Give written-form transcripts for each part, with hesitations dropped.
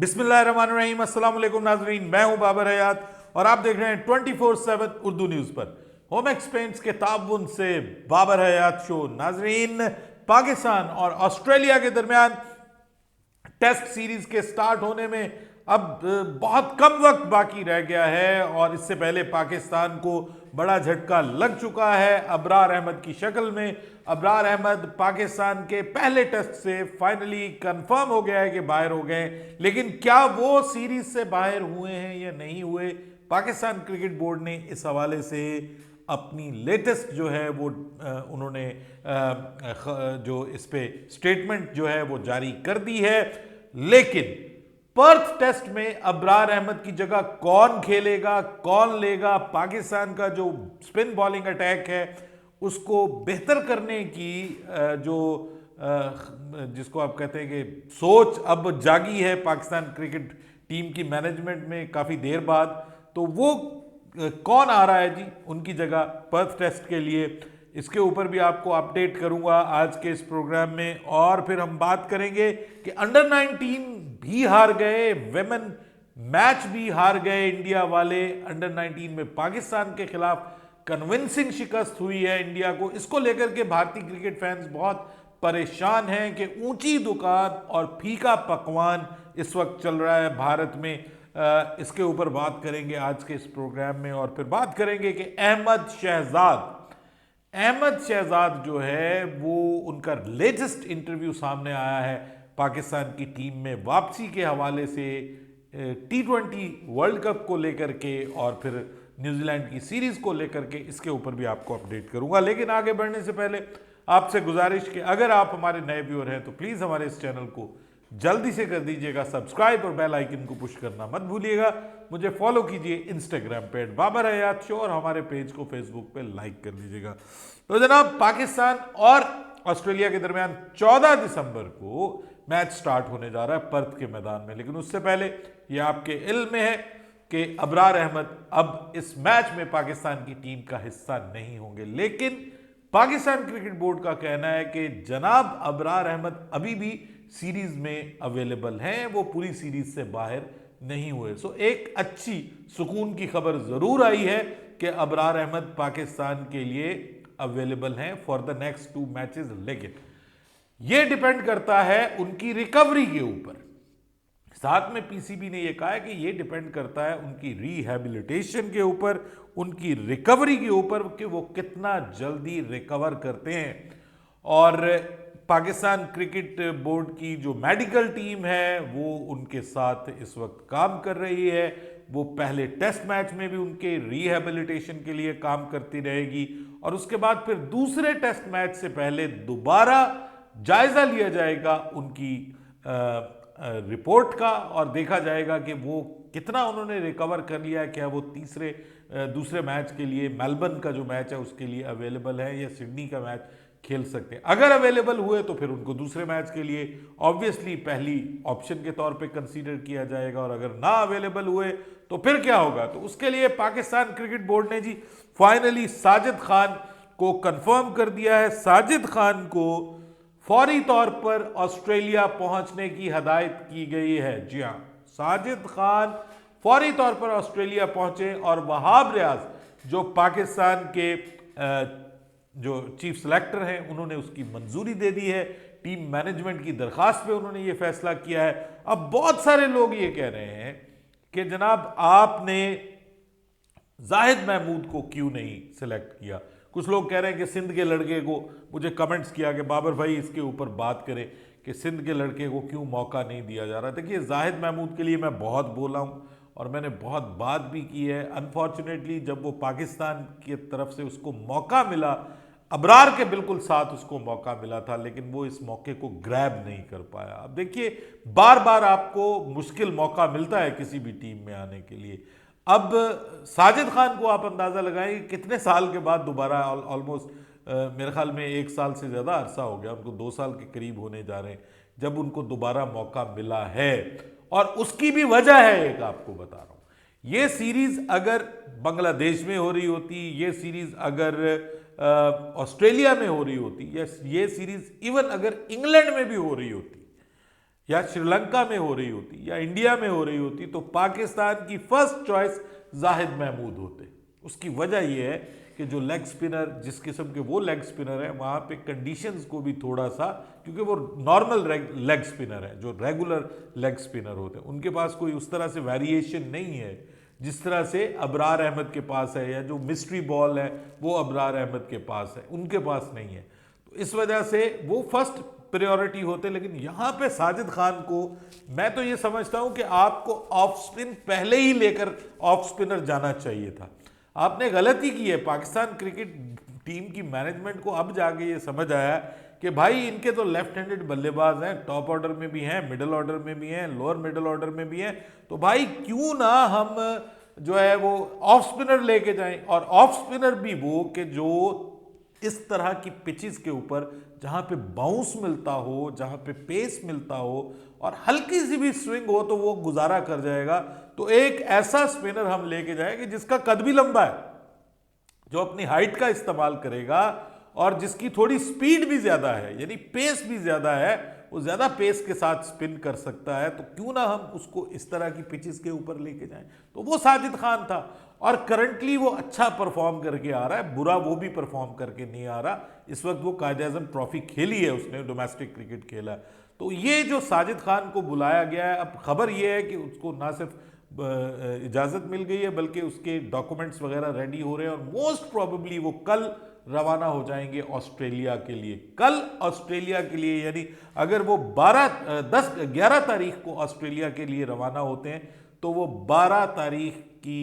बिस्मिल्लाहिर्रहमानिर्रहीम, अस्सलाम वालेकुम नाजरीन। मैं हूं बाबर हयात और आप देख रहे हैं 24/7 उर्दू न्यूज़ पर। होम एक्सपेंस के ताउन से बाबर हयात शो। नाजरीन, पाकिस्तान और ऑस्ट्रेलिया के दरमियान टेस्ट सीरीज के स्टार्ट होने में अब बहुत कम वक्त बाकी रह गया है और इससे पहले पाकिस्तान को बड़ा झटका लग चुका है अबरार अहमद की शक्ल में। अबरार अहमद पाकिस्तान के पहले टेस्ट से फाइनली कंफर्म हो गया है कि बाहर हो गए, लेकिन क्या वो सीरीज से बाहर हुए हैं या नहीं हुए, पाकिस्तान क्रिकेट बोर्ड ने इस हवाले से अपनी लेटेस्ट जो है वो उन्होंने जो इस पे स्टेटमेंट जो है वो जारी कर दी है। लेकिन पर्थ टेस्ट में अबरार अहमद की जगह कौन खेलेगा, कौन लेगा, पाकिस्तान का जो स्पिन बॉलिंग अटैक है उसको बेहतर करने की जो जिसको आप कहते हैं कि सोच अब जागी है पाकिस्तान क्रिकेट टीम की मैनेजमेंट में काफ़ी देर बाद, तो वो कौन आ रहा है जी उनकी जगह पर्थ टेस्ट के लिए, इसके ऊपर भी आपको अपडेट करूंगा आज के इस प्रोग्राम में। और फिर हम बात करेंगे कि अंडर 19 भी हार गए, वेमेन मैच भी हार गए इंडिया वाले। अंडर 19 में पाकिस्तान के खिलाफ कन्विंसिंग शिकस्त हुई है इंडिया को। इसको लेकर के भारतीय क्रिकेट फैंस बहुत परेशान हैं कि ऊंची दुकान और फीका पकवान इस वक्त चल रहा है भारत में। इसके ऊपर बात करेंगे आज के इस प्रोग्राम में। और फिर बात करेंगे कि अहमद शहजाद जो है वो उनका लेटेस्ट इंटरव्यू सामने आया है पाकिस्तान की टीम में वापसी के हवाले से, T20 वर्ल्ड कप को लेकर के और फिर न्यूजीलैंड की सीरीज को लेकर के। इसके ऊपर भी आपको अपडेट करूंगा, लेकिन आगे बढ़ने से पहले आपसे गुजारिश कि अगर आप हमारे नए व्यूअर हैं तो प्लीज हमारे इस चैनल को जल्दी से कर दीजिएगा सब्सक्राइब और बेल आइकन को पुश करना मत भूलिएगा। मुझे फॉलो कीजिए इंस्टाग्राम पे @बाबर हयात शो और हमारे पेज को फेसबुक पे लाइक कर दीजिएगा। तो जनाब, पाकिस्तान और ऑस्ट्रेलिया के दरमियान 14 दिसंबर को मैच स्टार्ट होने जा रहा है पर्थ के मैदान में, लेकिन उससे पहले ये आपके इल्म में है कि अबरार अहमद अब इस मैच में पाकिस्तान की टीम का हिस्सा नहीं होंगे। लेकिन पाकिस्तान क्रिकेट बोर्ड का कहना है कि जनाब अबरार अहमद अभी भी सीरीज में अवेलेबल हैं, वो पूरी सीरीज से बाहर नहीं हुए। सो एक अच्छी सुकून की खबर जरूर आई है कि अबरार अहमद पाकिस्तान के लिए अवेलेबल हैं फॉर द नेक्स्ट 2 मैचेस, लेकिन यह डिपेंड करता है उनकी रिकवरी के ऊपर। साथ में पीसीबी ने यह कहा है कि यह डिपेंड करता है उनकी रिहैबिलिटेशन के ऊपर, उनकी रिकवरी के ऊपर कि वो कितना जल्दी रिकवर करते हैं। और पाकिस्तान क्रिकेट बोर्ड की जो मेडिकल टीम है वो उनके साथ इस वक्त काम कर रही है। वो पहले टेस्ट मैच में भी उनके रिहैबिलिटेशन के लिए काम करती रहेगी और उसके बाद फिर दूसरे टेस्ट मैच से पहले दोबारा जायजा लिया जाएगा उनकी रिपोर्ट का और देखा जाएगा कि वो कितना उन्होंने रिकवर कर लिया है। क्या वो दूसरे मैच के लिए, मेलबर्न का जो मैच है उसके लिए अवेलेबल है या सिडनी का मैच खेल सकते हैं। अगर अवेलेबल हुए तो फिर उनको दूसरे मैच के लिए ऑब्वियसली पहली ऑप्शन के तौर पे कंसीडर किया जाएगा, और अगर ना अवेलेबल हुए तो फिर क्या होगा। तो उसके लिए पाकिस्तान क्रिकेट बोर्ड ने जी फाइनली साजिद खान को कंफर्म कर दिया है। साजिद खान को फौरी तौर पर ऑस्ट्रेलिया पहुंचने की हदायत की गई है। जी हां, साजिद खान फौरी तौर पर ऑस्ट्रेलिया पहुंचे और वहाब रियाज जो पाकिस्तान के जो चीफ सेलेक्टर हैं उन्होंने उसकी मंजूरी दे दी है। टीम मैनेजमेंट की दरखास्त पे उन्होंने ये फैसला किया है। अब बहुत सारे लोग ये कह रहे हैं कि जनाब आपने जाहिद महमूद को क्यों नहीं सिलेक्ट किया। कुछ लोग कह रहे हैं कि सिंध के लड़के को, मुझे कमेंट्स किया कि बाबर भाई इसके ऊपर बात करें कि सिंध के लड़के को क्यों मौका नहीं दिया जा रहा। देखिए, जाहिद महमूद के लिए मैं बहुत बोला हूँ और मैंने बहुत बात भी की है। अनफॉर्चुनेटली जब वो पाकिस्तान की तरफ से उसको मौका मिला, अबरार के बिल्कुल साथ उसको मौका मिला था, लेकिन वो इस मौके को ग्रैब नहीं कर पाया। अब देखिए, बार बार आपको मुश्किल मौका मिलता है किसी भी टीम में आने के लिए। अब साजिद खान को आप अंदाज़ा लगाएं कितने साल के बाद दोबारा, ऑलमोस्ट मेरे ख्याल में 1 साल से ज़्यादा अरसा हो गया, उनको 2 साल के करीब होने जा रहे हैं जब उनको दोबारा मौका मिला है। और उसकी भी वजह है एक, आपको बता रहा हूँ। ये सीरीज़ अगर बांग्लादेश में हो रही होती, ये सीरीज़ अगर ऑस्ट्रेलिया में हो रही होती, या ये सीरीज़ इवन अगर इंग्लैंड में भी हो रही होती, या श्रीलंका में हो रही होती या इंडिया में हो रही होती तो पाकिस्तान की फर्स्ट चॉइस जाहिद महमूद होते। उसकी वजह यह है कि जो लेग स्पिनर, जिस किस्म के वो लेग स्पिनर है, वहाँ पे कंडीशंस को भी थोड़ा सा, क्योंकि वो नॉर्मल लेग स्पिनर है, जो रेगुलर लेग स्पिनर होते हैं, उनके पास कोई उस तरह से वेरिएशन नहीं है जिस तरह से अबरार अहमद के पास है, या जो मिस्ट्री बॉल है वो अबरार अहमद के पास है, उनके पास नहीं है। तो इस वजह से वो फर्स्ट प्रायोरिटी होते। लेकिन यहाँ पे साजिद खान को मैं तो ये समझता हूँ कि आपको ऑफ स्पिन पहले ही लेकर ऑफ स्पिनर जाना चाहिए था। आपने गलती की है। पाकिस्तान क्रिकेट टीम की मैनेजमेंट को अब जाके ये समझ आया कि भाई इनके तो लेफ्ट हैंडेड बल्लेबाज हैं, टॉप ऑर्डर में भी हैं, मिडिल ऑर्डर में भी हैं, लोअर मिडिल ऑर्डर में भी हैं, तो भाई क्यों ना हम जो है वो ऑफ स्पिनर लेके जाएं। और ऑफ स्पिनर भी वो कि जो इस तरह की पिचेस के ऊपर जहां पे बाउंस मिलता हो, जहां पे पेस मिलता हो और हल्की सी भी स्विंग हो तो वो गुजारा कर जाएगा। तो एक ऐसा स्पिनर हम लेके जाएंगे जिसका कद भी लंबा है, जो अपनी हाइट का इस्तेमाल करेगा और जिसकी थोड़ी स्पीड भी ज्यादा है, यानी पेस भी ज्यादा है, वो ज्यादा पेस के साथ स्पिन कर सकता है। तो क्यों ना हम उसको इस तरह की पिचेस के ऊपर लेके जाएं। तो वो साजिद खान था और करंटली वो अच्छा परफॉर्म करके आ रहा है, बुरा वो भी परफॉर्म करके नहीं आ रहा। इस वक्त वो कायद-ए-आज़म ट्रॉफी खेली है, उसने डोमेस्टिक क्रिकेट खेला है। तो ये जो साजिद खान को बुलाया गया है, अब खबर ये है कि उसको ना सिर्फ इजाज़त मिल गई है बल्कि उसके डॉक्यूमेंट्स वगैरह रेडी हो रहे हैं और मोस्ट प्रोबेबली वो कल रवाना हो जाएंगे ऑस्ट्रेलिया के लिए। कल ऑस्ट्रेलिया के लिए, यानी अगर वो 11 तारीख को ऑस्ट्रेलिया के लिए रवाना होते हैं तो वो 12 तारीख की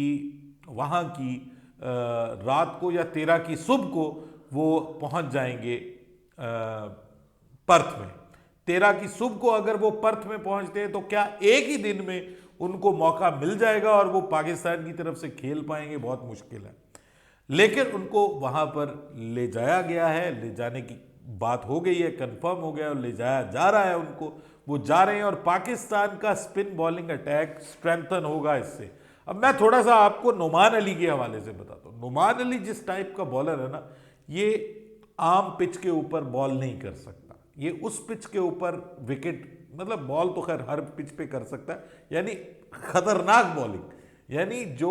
वहाँ की रात को या 13 की सुबह को वो पहुँच जाएंगे पर्थ में। 13 की सुबह को अगर वो पर्थ में पहुँचते हैं तो क्या एक ही दिन में उनको मौका मिल जाएगा और वो पाकिस्तान की तरफ से खेल पाएंगे? बहुत मुश्किल है। लेकिन उनको वहाँ पर ले जाया गया है, ले जाने की बात हो गई है, कंफर्म हो गया और ले जाया जा रहा है उनको। वो जा रहे हैं और पाकिस्तान का स्पिन बॉलिंग अटैक स्ट्रेंथन होगा इससे। अब मैं थोड़ा सा आपको नुमान अली के हवाले से बताता हूँ। नुमान अली जिस टाइप का बॉलर है ना, ये आम पिच के ऊपर बॉल नहीं कर सकता। ये उस पिच के ऊपर विकेट, मतलब बॉल तो खैर हर पिच पे कर सकता है, यानी खतरनाक बॉलिंग, यानी जो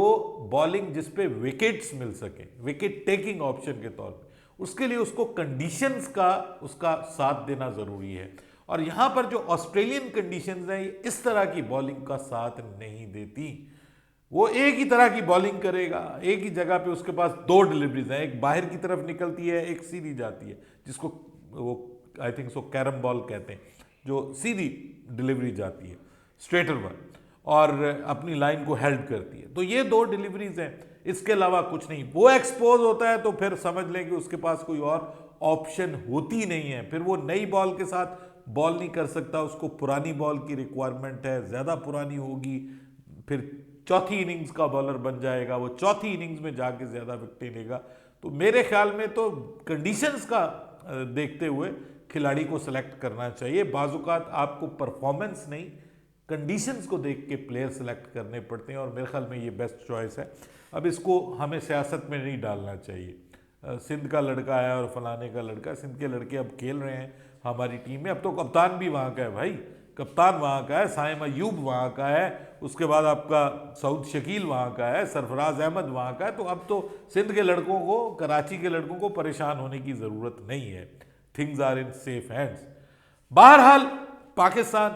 बॉलिंग जिस पे विकेट्स मिल सके, विकेट टेकिंग ऑप्शन के तौर पे, उसके लिए उसको कंडीशंस का उसका साथ देना जरूरी है। और यहां पर जो ऑस्ट्रेलियन कंडीशंस हैं, ये इस तरह की बॉलिंग का साथ नहीं देती। वो एक ही तरह की बॉलिंग करेगा, एक ही जगह पे उसके पास 2 डिलीवरीज हैं, एक बाहर की तरफ निकलती है, एक सीधी जाती है, जिसको वो I think so carrom ball कहते हैं, जो सीधी डिलीवरी जाती है स्ट्रेटर वन और अपनी लाइन को हेल्ड करती है। तो ये 2 डिलीवरीज हैं, इसके अलावा कुछ नहीं। वो एक्सपोज होता है तो फिर समझ लें कि उसके पास कोई और ऑप्शन होती नहीं है। फिर वो नई बॉल के साथ बॉल नहीं कर सकता, उसको पुरानी बॉल की रिक्वायरमेंट है, ज़्यादा पुरानी होगी, फिर चौथी इनिंग्स का बॉलर बन जाएगा, वो चौथी इनिंग्स में जाके ज़्यादा विकेट लेगा। तो मेरे ख्याल में तो कंडीशंस का देखते हुए खिलाड़ी को सिलेक्ट करना चाहिए। बाजुकात आपको परफॉर्मेंस नहीं, कंडीशंस को देख के प्लेयर सेलेक्ट करने पड़ते हैं और मेरे ख्याल में ये बेस्ट चॉइस है। अब इसको हमें सियासत में नहीं डालना चाहिए। सिंध का लड़का है और फलाने का लड़का, सिंध के लड़के अब खेल रहे हैं हमारी टीम में। अब तो कप्तान भी वहाँ का है भाई, कप्तान वहाँ का है, साइम अयूब वहाँ का है, उसके बाद आपका सऊद शकील वहाँ का है, सरफराज अहमद वहाँ का है। तो अब तो सिंध के लड़कों को, कराची के लड़कों को परेशान होने की ज़रूरत नहीं है। Things are in safe hands. बहरहाल पाकिस्तान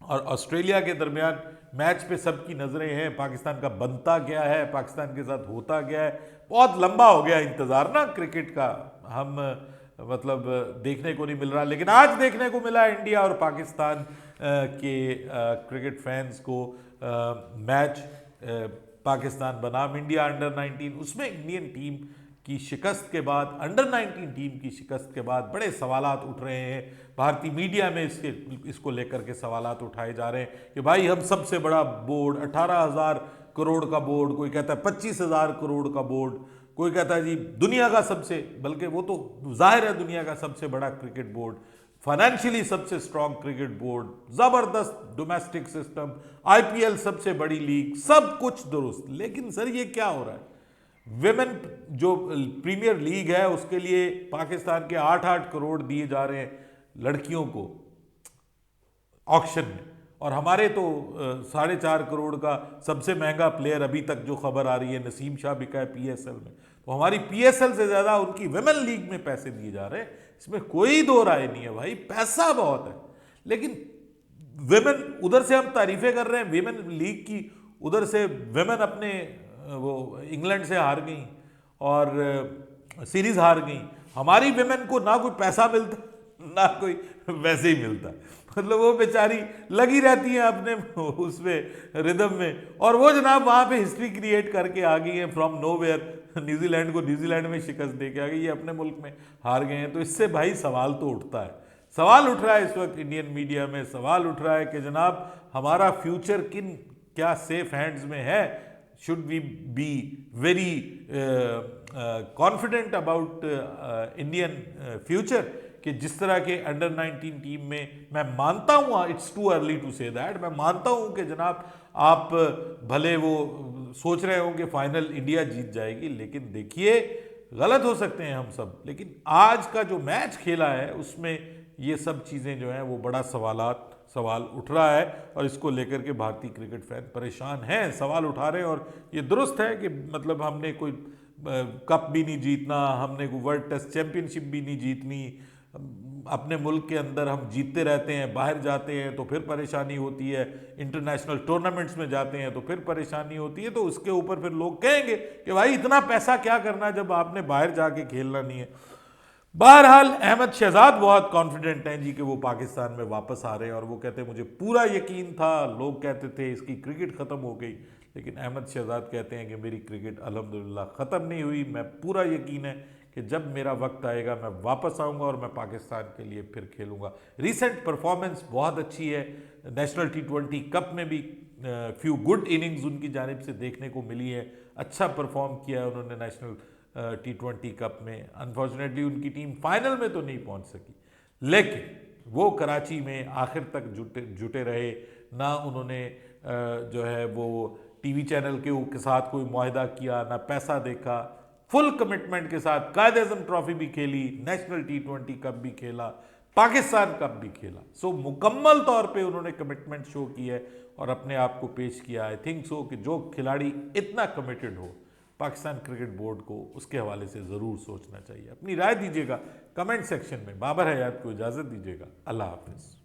और ऑस्ट्रेलिया के दरमियान मैच पे सबकी नज़रें हैं। पाकिस्तान का बनता क्या है, पाकिस्तान के साथ होता क्या है। बहुत लंबा हो गया इंतज़ार ना क्रिकेट का, हम मतलब देखने को नहीं मिल रहा, लेकिन आज देखने को मिला इंडिया और पाकिस्तान के क्रिकेट फैंस को मैच पाकिस्तान बनाम इंडिया अंडर 19, उसमें इंडियन टीम की शिकस्त के बाद, अंडर 19 टीम की शिकस्त के बाद बड़े सवालात उठ रहे हैं। भारतीय मीडिया में इसको लेकर के सवालात उठाए जा रहे हैं कि भाई हम सबसे बड़ा बोर्ड, 18,000 करोड़ का बोर्ड, कोई कहता है 25,000 करोड़ का बोर्ड, कोई कहता है जी दुनिया का सबसे, बल्कि वो तो जाहिर है दुनिया का सबसे बड़ा क्रिकेट बोर्ड, फाइनेंशियली सबसे स्ट्रॉन्ग क्रिकेट बोर्ड, जबरदस्त डोमेस्टिक सिस्टम, आईपीएल सबसे बड़ी लीग, सब कुछ दुरुस्त। लेकिन सर ये क्या हो रहा है? विमेन जो प्रीमियर लीग है उसके लिए पाकिस्तान के 8-8 करोड़ दिए जा रहे हैं लड़कियों को, ऑक्शन में। और हमारे तो 4.5 करोड़ का सबसे महंगा प्लेयर अभी तक जो खबर आ रही है नसीम शाह बिका है पीएसएल में, तो हमारी पीएसएल से ज़्यादा उनकी विमेन लीग में पैसे दिए जा रहे हैं, इसमें कोई दो राय नहीं है भाई, पैसा बहुत है। लेकिन विमेन, उधर से हम तारीफें कर रहे हैं विमेन लीग की, उधर से विमेन अपने वो इंग्लैंड से हार गई और सीरीज हार गई। हमारी विमेन को ना कोई पैसा मिलता ना कोई वैसे ही मिलता, मतलब वो बेचारी लगी रहती है अपने उसमें रिदम में, और वो जनाब वहाँ पे हिस्ट्री क्रिएट करके आ गई है फ्रॉम नोवेयर, न्यूजीलैंड को न्यूजीलैंड में शिकस्त दे के आ गई, ये अपने मुल्क में हार गए हैं। तो इससे भाई सवाल तो उठता है, सवाल उठ रहा है इस वक्त इंडियन मीडिया में, सवाल उठ रहा है कि जनाब हमारा फ्यूचर किन क्या सेफ हैंड्स में है, should we be very confident about Indian future, कि जिस तरह के अंडर 19 टीम में मैं मानता हूँ, it's too early to say that, मैं मानता हूँ कि जनाब आप भले वो सोच रहे हो कि फाइनल इंडिया जीत जाएगी, लेकिन देखिए गलत हो सकते हैं हम सब, लेकिन आज का जो मैच खेला है उसमें ये सब चीज़ें जो हैं वो बड़ा सवाल उठ रहा है, और इसको लेकर के भारतीय क्रिकेट फैन परेशान हैं, सवाल उठा रहे हैं। और ये दुरुस्त है कि मतलब हमने कोई कप भी नहीं जीतना, हमने कोई वर्ल्ड टेस्ट चैंपियनशिप भी नहीं जीतनी, अपने मुल्क के अंदर हम जीतते रहते हैं, बाहर जाते हैं तो फिर परेशानी होती है, इंटरनेशनल टूर्नामेंट्स में जाते हैं तो फिर परेशानी होती है, तो उसके ऊपर फिर लोग कहेंगे कि भाई इतना पैसा क्या करना जब आपने बाहर जाके खेलना नहीं है। बहरहाल अहमद शहजाद बहुत कॉन्फिडेंट हैं जी कि वो पाकिस्तान में वापस आ रहे हैं, और वो कहते हैं मुझे पूरा यकीन था, लोग कहते थे इसकी क्रिकेट ख़त्म हो गई, लेकिन अहमद शहजाद कहते हैं कि मेरी क्रिकेट अल्हम्दुलिल्लाह ख़त्म नहीं हुई, मैं पूरा यकीन है कि जब मेरा वक्त आएगा मैं वापस आऊँगा और मैं पाकिस्तान के लिए फिर खेलूँगा। रिसेंट परफॉर्मेंस बहुत अच्छी है, नेशनल T20 कप में भी फ्यू गुड इनिंग्स उनकी जानिब से देखने को मिली है, अच्छा परफॉर्म किया है उन्होंने नेशनल T20 कप में। अनफॉर्चुनेटली उनकी टीम फाइनल में तो नहीं पहुंच सकी, लेकिन वो कराची में आखिर तक जुटे रहे, ना उन्होंने जो है वो टीवी चैनल के साथ कोई मुआहदा किया, ना पैसा देखा, फुल कमिटमेंट के साथ कायद-ए-आज़म ट्रॉफी भी खेली, नेशनल T20 कप भी खेला, पाकिस्तान कप भी खेला। सो मुकम्मल तौर पे उन्होंने कमिटमेंट शो की है और अपने आप को पेश किया। आई थिंक सो कि जो खिलाड़ी इतना कमिटेड हो, पाकिस्तान क्रिकेट बोर्ड को उसके हवाले से ज़रूर सोचना चाहिए। अपनी राय दीजिएगा कमेंट सेक्शन में। बाबर हयात को इजाज़त दीजिएगा। अल्लाह हाफिज़।